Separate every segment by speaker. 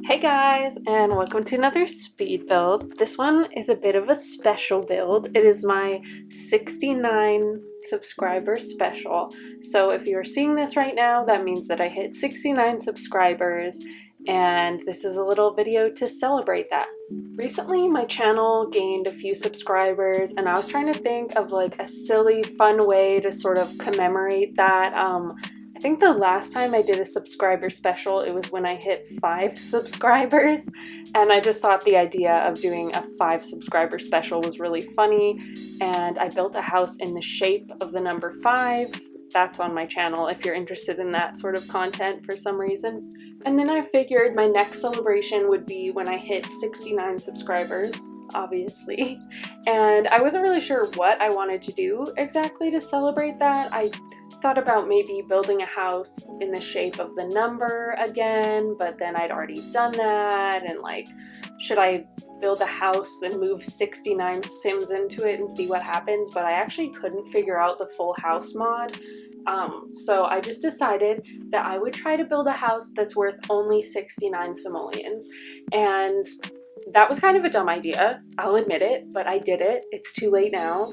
Speaker 1: Hey guys, and welcome to another speed build. This one is a bit of a special build. It is my 69 subscriber special. So if you're seeing this right now, that means that I hit 69 subscribers, and this is a little video to celebrate that. Recently, my channel gained a few subscribers, and I was trying to think of like a silly, fun way to sort of commemorate that. I think the last time I did a subscriber special, it was when I hit 5 subscribers, and I just thought the idea of doing a 5 subscriber special was really funny, and I built a house in the shape of the number 5. That's on my channel if you're interested in that sort of content for some reason. And then I figured my next celebration would be when I hit 69 subscribers, obviously, and I wasn't really sure what I wanted to do exactly to celebrate that. I thought about maybe building a house in the shape of the number again, but then I'd already done that, and like, should I build a house and move 69 Sims into it and see what happens? But I actually couldn't figure out the full house mod. So I just decided that I would try to build a house that's worth only 69 simoleons. And that was kind of a dumb idea, I'll admit it, but I did it. It's too late now.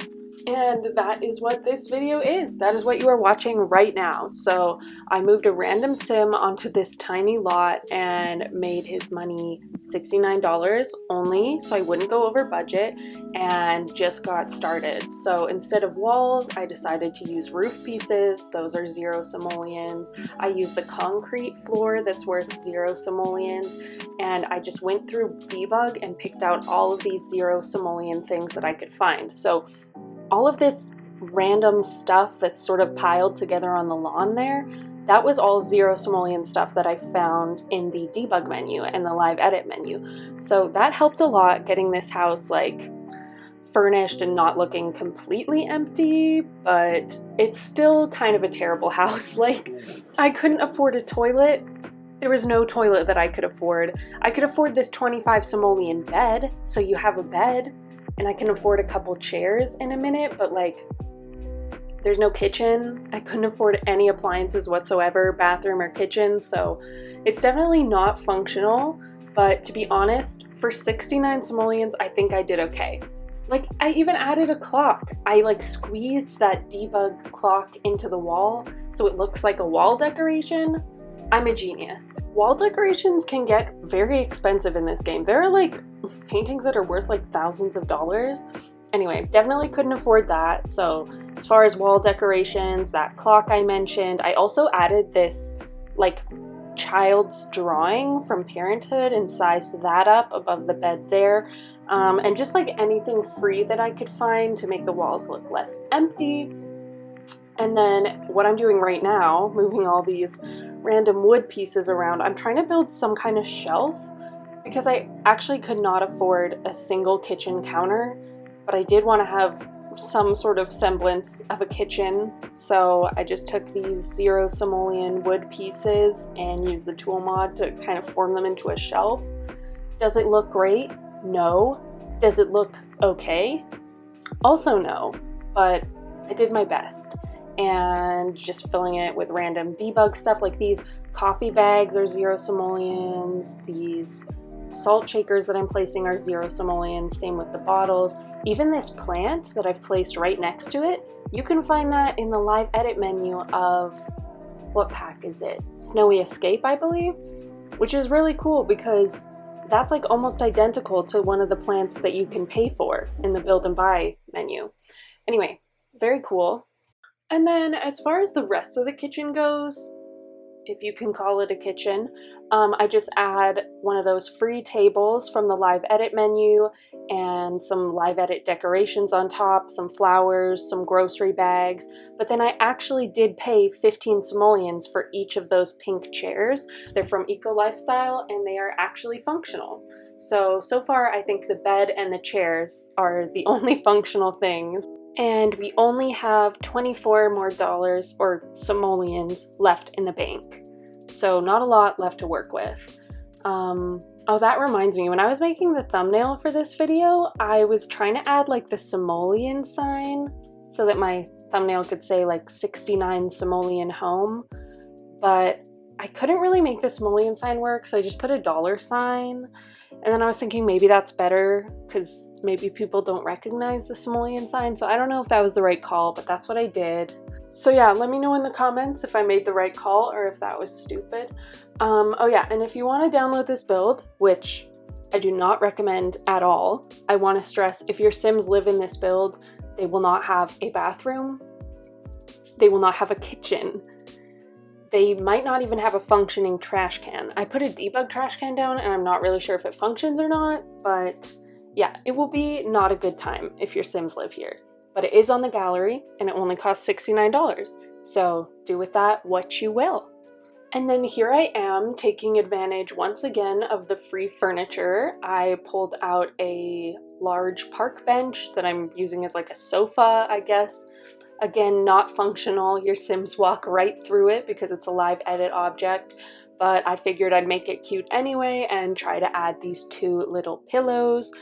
Speaker 1: And that is what this video is. That is what you are watching right now. So I moved a random sim onto this tiny lot and made his money $69 only, so I wouldn't go over budget, and just got started. So instead of walls, I decided to use roof pieces. Those are 0 simoleons. I used the concrete floor that's worth 0 simoleons, and I just went through debug and picked out all of these 0 simoleon things that I could find. So all of this random stuff that's sort of piled together on the lawn there, that was all 0 simoleon stuff that I found in the debug menu and the live edit menu. So that helped a lot, getting this house like furnished and not looking completely empty, but it's still kind of a terrible house. Like, I couldn't afford a toilet. There was no toilet that I could afford. I could afford this 25 simoleon bed, so you have a bed, and I can afford a couple chairs in a minute, but like, there's no kitchen. I couldn't afford any appliances whatsoever, bathroom or kitchen, so it's definitely not functional. But to be honest, for 69 simoleons, I think I did okay. Like, I even added a clock. I like squeezed that debug clock into the wall so it looks like a wall decoration. I'm a genius. Wall decorations can get very expensive in this game. There are like paintings that are worth like thousands of dollars. Anyway, definitely couldn't afford that. So as far as wall decorations, that clock I mentioned, I also added this like child's drawing from Parenthood and sized that up above the bed there. And just like anything free that I could find to make the walls look less empty. And then what I'm doing right now, moving all these random wood pieces around, I'm trying to build some kind of shelf because I actually could not afford a single kitchen counter, but I did want to have some sort of semblance of a kitchen. So I just took these 0 simoleon wood pieces and used the tool mod to kind of form them into a shelf. Does it look great? No. Does it look okay? Also no, but I did my best. And just filling it with random debug stuff, like these coffee bags are 0 simoleons, these salt shakers that I'm placing are 0 simoleons, same with the bottles. Even this plant that I've placed right next to it, you can find that in the live edit menu of, what pack is it? Snowy Escape, I believe, which is really cool because that's like almost identical to one of the plants that you can pay for in the build and buy menu. Anyway, very cool. And then as far as the rest of the kitchen goes, if you can call it a kitchen, I just add one of those free tables from the live edit menu and some live edit decorations on top, some flowers, some grocery bags. But then I actually did pay 15 simoleons for each of those pink chairs. They're from Eco Lifestyle and they are actually functional. So far I think the bed and the chairs are the only functional things. And we only have $24 more or simoleons left in the bank. So not a lot left to work with. Oh, that reminds me, when I was making the thumbnail for this video, I was trying to add like the simoleon sign so that my thumbnail could say like 69 simoleon home, but I couldn't really make the simoleon sign work, so I just put a dollar sign. And then I was thinking maybe that's better because maybe people don't recognize the simoleon sign. So I don't know if that was the right call, but that's what I did. So yeah, let me know in the comments if I made the right call or if that was stupid. Oh yeah, and if you want to download this build, which I do not recommend at all, I want to stress, if your Sims live in this build, they will not have a bathroom. They will not have a kitchen. They might not even have a functioning trash can. I put a debug trash can down and I'm not really sure if it functions or not, but yeah, it will be not a good time if your Sims live here. But it is on the gallery and it only costs $69. So do with that what you will. And then here I am taking advantage once again of the free furniture. I pulled out a large park bench that I'm using as like a sofa, I guess. Again, not functional. Your Sims walk right through it because it's a live edit object, but I figured I'd make it cute anyway and try to add these two little pillows.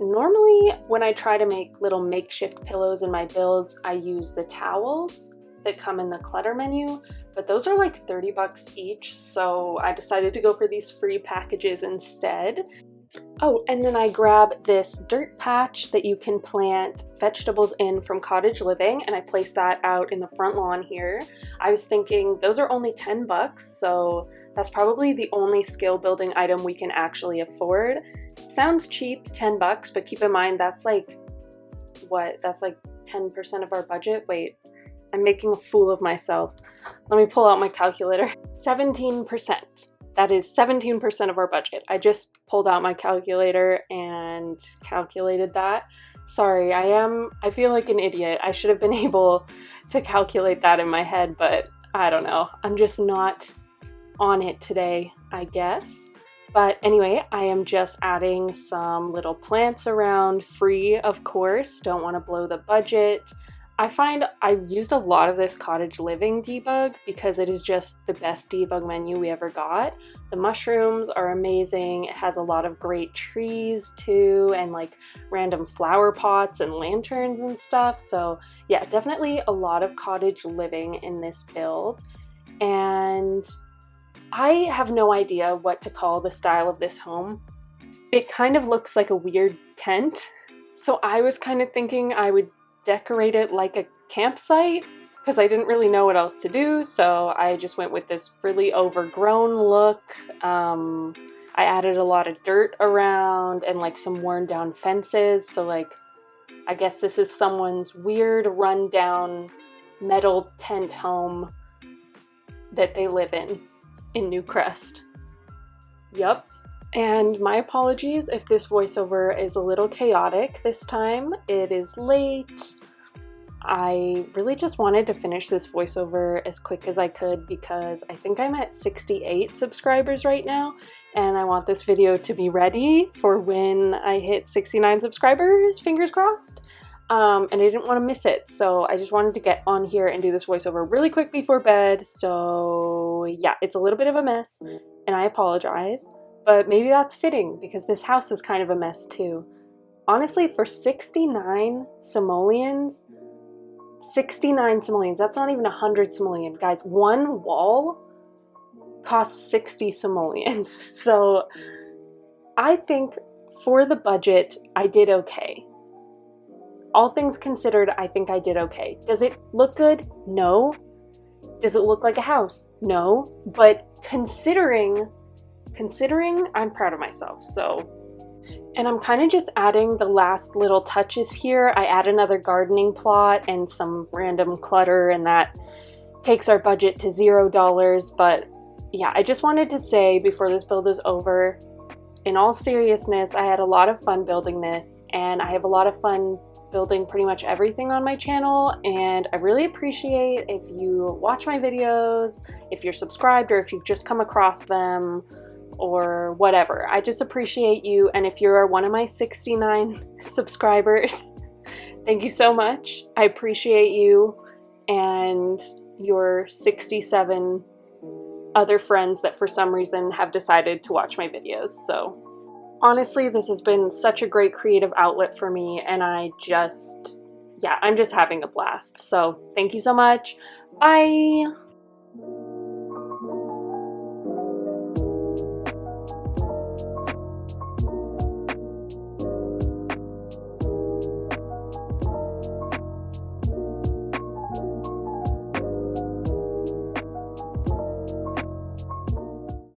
Speaker 1: Normally, when I try to make little makeshift pillows in my builds, I use the towels that come in the clutter menu, but those are like 30 bucks each, so I decided to go for these free packages instead. Oh, and then I grab this dirt patch that you can plant vegetables in from Cottage Living, and I place that out in the front lawn here. I was thinking those are only 10 bucks, so that's probably the only skill building item we can actually afford. It sounds cheap, 10 bucks, but keep in mind that's like, what? That's like 10% of our budget? Wait, I'm making a fool of myself. Let me pull out my calculator. 17%. That is 17% of our budget. I just pulled out my calculator and calculated that. Sorry, I feel like an idiot. I should have been able to calculate that in my head, but I don't know. I'm just not on it today, I guess. But anyway, I am just adding some little plants around, free, of course. Don't want to blow the budget. I find I've used a lot of this Cottage Living debug because it is just the best debug menu we ever got. The mushrooms are amazing. It has a lot of great trees too, and like random flower pots and lanterns and stuff. So yeah, definitely a lot of Cottage Living in this build. And I have no idea what to call the style of this home. It kind of looks like a weird tent. So I was kind of thinking I would decorate it like a campsite because I didn't really know what else to do, so I just went with this really overgrown look. I added a lot of dirt around and like some worn down fences, so like I guess this is someone's weird rundown metal tent home that they live in Newcrest. Yup. And my apologies if this voiceover is a little chaotic this time. It is late. I really just wanted to finish this voiceover as quick as I could because I think I'm at 68 subscribers right now, and I want this video to be ready for when I hit 69 subscribers, fingers crossed. And I didn't want to miss it, so I just wanted to get on here and do this voiceover really quick before bed. So yeah, it's a little bit of a mess, and I apologize. But maybe that's fitting because this house is kind of a mess too. Honestly, for 69 simoleons, that's not even 100 simoleon. Guys, one wall costs 60 simoleons. So I think for the budget, I did okay. All things considered, I think I did okay. Does it look good? No. Does it look like a house? No. But considering, I'm proud of myself, so. And I'm kind of just adding the last little touches here. I add another gardening plot and some random clutter, and that takes our budget to $0. But yeah, I just wanted to say before this build is over, in all seriousness, I had a lot of fun building this, and I have a lot of fun building pretty much everything on my channel, and I really appreciate if you watch my videos, if you're subscribed, or if you've just come across them, or whatever. I just appreciate you, and if you're one of my 69 subscribers, thank you so much. I appreciate you and your 67 other friends that for some reason have decided to watch my videos. So honestly, this has been such a great creative outlet for me, and I'm just having a blast. So thank you so much. Bye!